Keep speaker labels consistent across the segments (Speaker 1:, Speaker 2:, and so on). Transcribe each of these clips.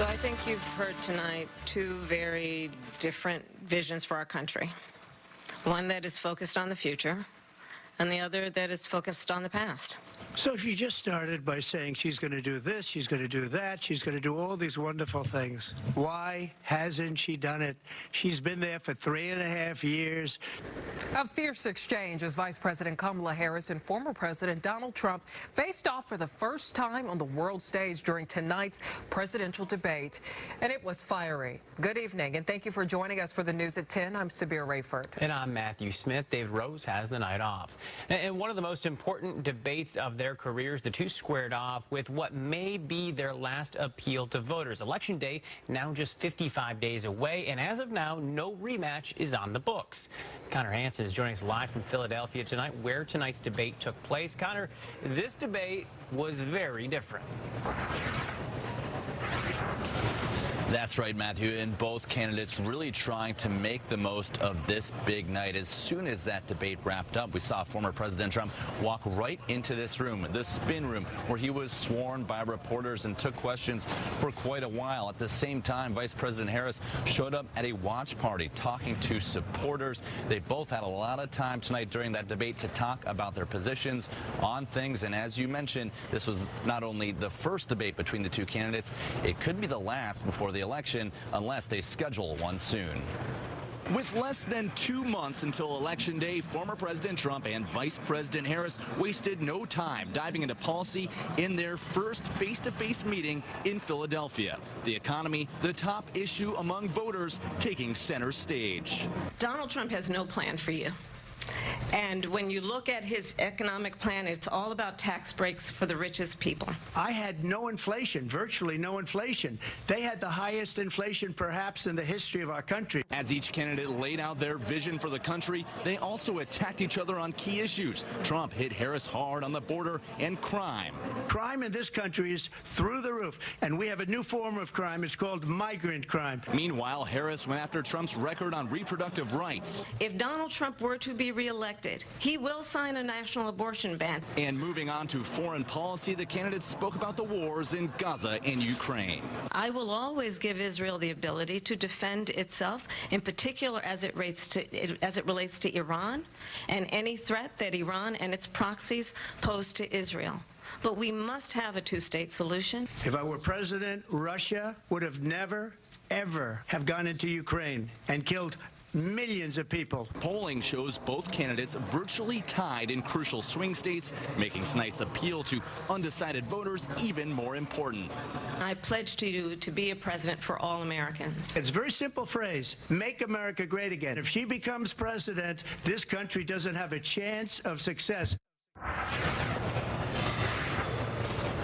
Speaker 1: So I think you've heard tonight two very different visions for our country. One that is focused on the future, and the other that is focused on the past.
Speaker 2: So she just started by saying she's going to do this, she's going to do that, she's going to do all these wonderful things. Why hasn't she done it? She's been there for 3.5 years.
Speaker 3: A fierce exchange as Vice President Kamala-Harris and former President Donald Trump faced off for the first time on the world stage during tonight's presidential debate. And it was fiery. Good evening, and thank you for joining us for the news at 10. I'm Sabir Rayford.
Speaker 4: And I'm Matthew Smith. David Rose has the night off. And one of the most important debates of their careers, the two squared off with what may be their last appeal to voters. Election Day now just 55 days away, and as of now, no rematch is on the books. Connor Hansen is joining us live from Philadelphia tonight, where tonight's debate took place. Connor, this debate was very different.
Speaker 5: That's right, Matthew, and both candidates really trying to make the most of this big night. As soon as that debate wrapped up, we saw former President Trump walk right into this room, the spin room, where he was sworn by reporters and took questions for quite a while. At the same time, Vice President Harris showed up at a watch party talking to supporters. They both had a lot of time tonight during that debate to talk about their positions on things, and as you mentioned, this was not only the first debate between the two candidates, it could be the last before the election unless they schedule one soon.
Speaker 6: With less than 2 months until Election Day, former President Trump and Vice President Harris wasted no time diving into policy in their first face-to-face meeting in Philadelphia. The economy, the top issue among voters, taking center stage.
Speaker 1: Donald Trump has no plan for you. And when you look at his economic plan, it's all about tax breaks for the richest people.
Speaker 2: I had no inflation, virtually no inflation. They had the highest inflation perhaps in the history of our country.
Speaker 6: As each candidate laid out their vision for the country, they also attacked each other on key issues. Trump hit Harris hard on the border and crime.
Speaker 2: Crime in this country is through the roof, and we have a new form of crime. It's called migrant crime.
Speaker 6: Meanwhile, Harris went after Trump's record on reproductive rights.
Speaker 1: If Donald Trump were to be reelected, he will sign a national abortion ban.
Speaker 6: And moving on to foreign policy, the candidates spoke about the wars in Gaza and Ukraine.
Speaker 1: I will always give Israel the ability to defend itself, in particular as it relates to Iran and any threat that Iran and its proxies pose to Israel. But we must have a two-state solution.
Speaker 2: If I were president, Russia would have never, ever have gone into Ukraine and killed millions of people.
Speaker 6: Polling shows both candidates virtually tied in crucial swing states, making tonight's appeal to undecided voters even more important.
Speaker 1: I pledge to you to be a president for all Americans.
Speaker 2: It's a very simple phrase, make America great again. If she becomes president, this country doesn't have a chance of success.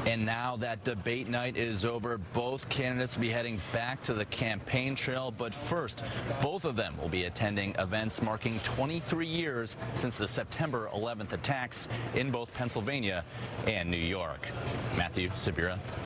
Speaker 5: And now that debate night is over, both candidates will be heading back to the campaign trail. But first, both of them will be attending events marking 23 years since the September 11th attacks in both Pennsylvania and New York. Matthew, Sabira.